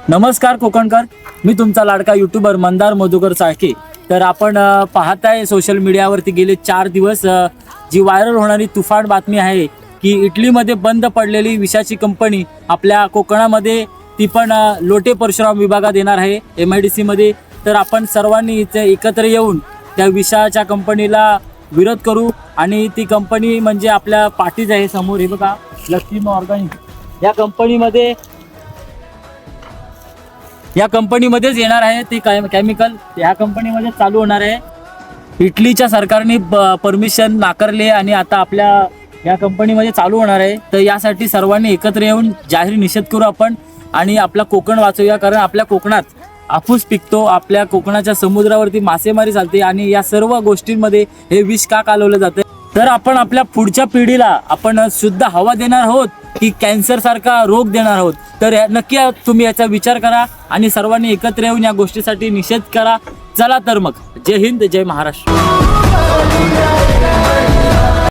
नमस्कार कोकणकर, मी तुमचा लाडका यूट्यूबर मंदार मधुकर साळके। तर आपण पाहताय सोशल मीडियावरती गेले 4 दिवस जी व्हायरल होणारी तुफान बातमी आहे की इटलीमध्ये बंद पडलेली विषाची कंपनी आपल्या कोकणामध्ये ती पण लोटे परशुराम विभागात येणार आहे MIDC मध्ये। तर आपण सर्वांनी इथे एकत्र येऊन त्या विषाच्या कंपनीला विरोध करू आणि ती कंपनी म्हणजे आपल्या पाठीच आहे समोर, हे बघा लक्ष्मी ऑर्गॅनिक या कंपनीमध्येच येणार आहे ती केमिकल, या कंपनीमध्ये चालू होणार आहे। इटलीच्या सरकारने परमिशन नाकारली आणि आता आपल्या या कंपनीमध्ये चालू होणार आहे। तर यासाठी सर्वांनी एकत्र येऊन जाहीर निषेध करू आपण आणि आपला कोकण वाचवूया, कारण आपल्या कोकणात हापूस पिकतो, आपल्या कोकणाच्या समुद्रावरती मासेमारी चालते आणि या सर्व गोष्टींमध्ये हे विष का कालवलं जातं। तर आपण आपल्या पुढच्या पिढीला आपण शुद्ध हवा देणार आहोत की कॅन्सर सारखा रोग देणार आहोत। तर नक्की तुम्ही याचा विचार करा आणि सर्वांनी एकत्र येऊन या गोष्टीसाठी निषेध करा। चला तर मग, जय हिंद, जय महाराष्ट्र।